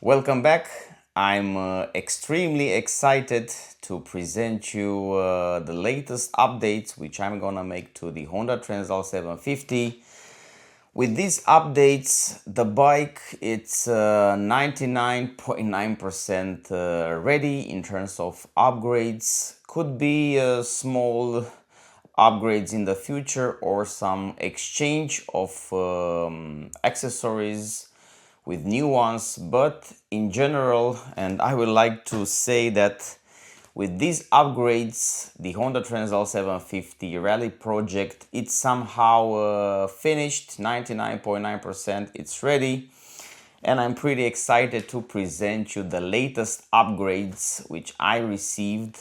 Welcome back. I'm extremely excited to present you the latest updates which I'm gonna make to the Honda Transalp 750. With these updates, the bike it's 99.9% ready in terms of upgrades. Could be small upgrades in the future or some exchange of accessories with new ones, but in general, and I would like to say that with these upgrades, the Honda Transalp 750 Rally project, it's somehow finished, 99.9%, it's ready. And I'm pretty excited to present you the latest upgrades which I received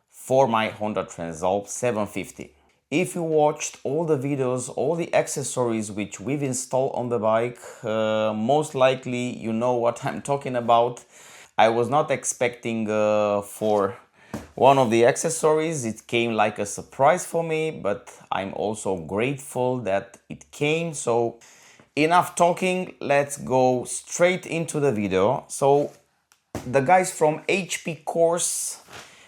for my Honda Transalp 750. If you watched all the videos, all the accessories which we've installed on the bike, most likely you know what I'm talking about. I was not expecting for one of the accessories. It came like a surprise for me, but I'm also grateful that it came. So enough talking, let's go straight into the video. So the guys from HP Corse,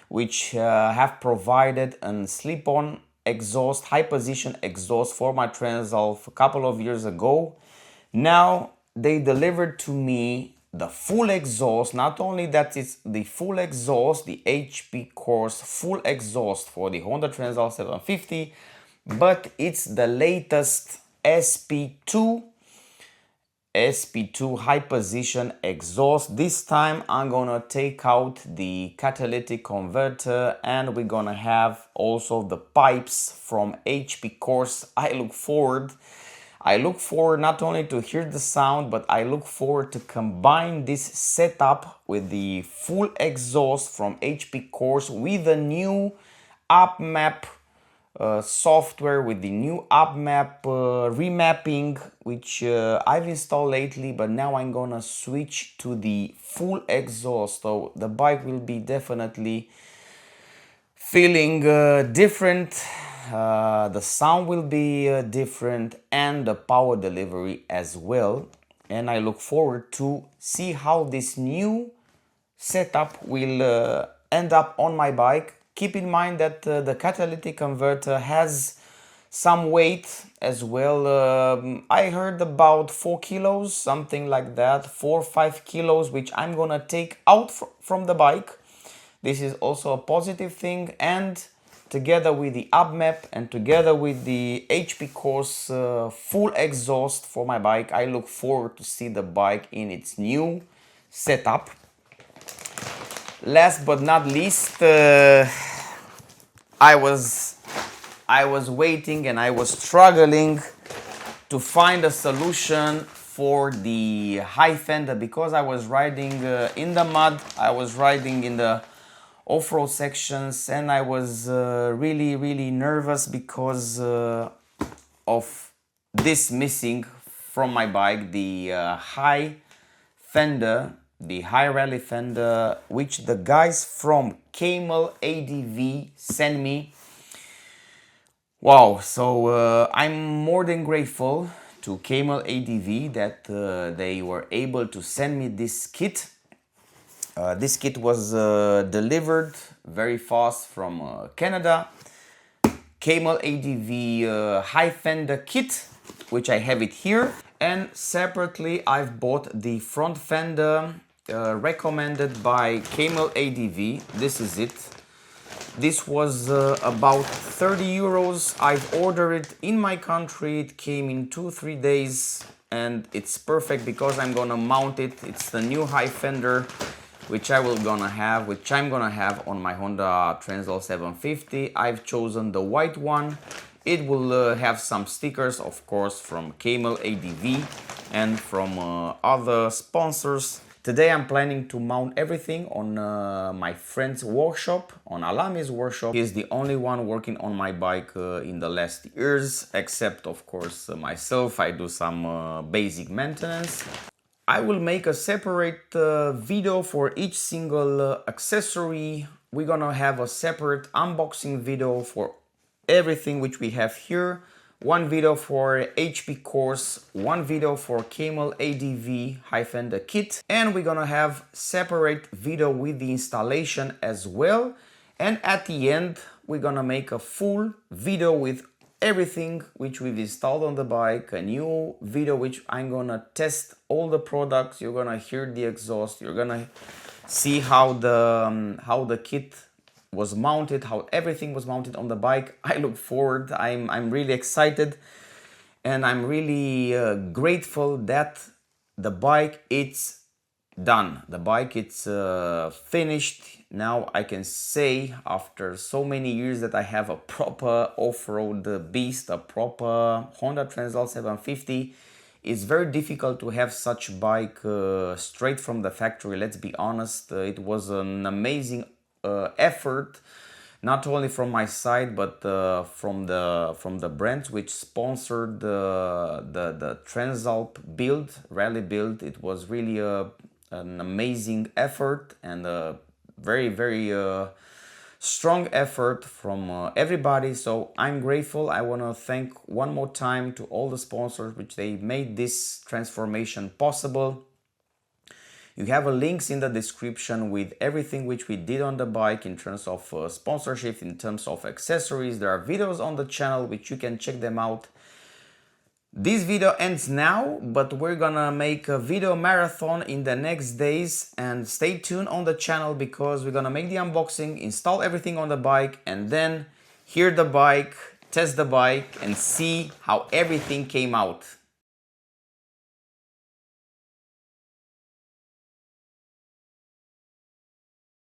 which have provided a slip-on exhaust, high position exhaust for my Transalp a couple of years ago. Now they delivered to me the full exhaust. Not only that, it's the full exhaust, the HP Corse full exhaust for the Honda Transalp 750, but it's the latest SP2 high position exhaust. This time I'm gonna take out the catalytic converter and we're gonna have also the pipes from HP Corse. I look forward not only to hear the sound, but I look forward to combine this setup with the full exhaust from HP Corse with the new UpMap software, with the new UpMap remapping, which I've installed lately, but now I'm gonna switch to the full exhaust. So the bike will be definitely feeling different, the sound will be different, and the power delivery as well. And I look forward to see how this new setup will end up on my bike. Keep in mind that the catalytic converter has some weight as well. I heard about 4 kilos, something like that, 4 or 5 kilos, which I'm gonna take out from the bike. This is also a positive thing, and together with the UpMap and together with the HP Corse full exhaust for my bike, I look forward to see the bike in its new setup. Last but not least, I was waiting and I was struggling to find a solution for the high fender, because I was riding in the mud, I was riding in the off-road sections, and I was really nervous because of this missing from my bike, the high fender, the high rally fender, which the guys from Camel ADV sent me. Wow, so I'm more than grateful to Camel ADV that they were able to send me this kit. This kit was delivered very fast from Canada. Camel ADV high fender kit, which I have it here. And separately I've bought the front fender recommended by Camel ADV. This is it. This was about 30 euros. I've ordered it in my country. It came in 2-3 days and it's perfect because I'm gonna mount it. It's the new high fender which I'm gonna have on my Honda Transalp 750. I've chosen the white one. It will have some stickers, of course, from Camel ADV and from other sponsors. Today I'm planning to mount everything on my friend's workshop, on ALAMI's workshop. He's the only one working on my bike in the last years, except of course myself. I do some basic maintenance. I will make a separate video for each single accessory. We're gonna have a separate unboxing video for everything which we have here. one video for HP Corse, one video for Camel ADV high fender kit, and we're gonna have separate video with the installation as well. And at the end, we're gonna make a full video with everything which we've installed on the bike, a new video which I'm gonna test all the products. You're gonna hear the exhaust, you're gonna see how the kit was mounted, how everything was mounted on the bike. I look forward. I'm really excited, and I'm really grateful that the bike it's done. The bike it's finished. Now I can say after so many years that I have a proper off-road beast, a proper Honda Transalp 750. It's very difficult to have such bike straight from the factory. Let's be honest. It was an amazing effort, not only from my side but from the brands which sponsored the Transalp build, rally build. It was really an amazing effort and a very strong effort from everybody. So I'm grateful. I want to thank one more time to all the sponsors which they made this transformation possible. You have links in the description with everything which we did on the bike in terms of sponsorship, in terms of accessories. There are videos on the channel which you can check them out. This video ends now, but we're gonna make a video marathon in the next days, and stay tuned on the channel because we're gonna make the unboxing, install everything on the bike, and then hear the bike, test the bike, and see how everything came out.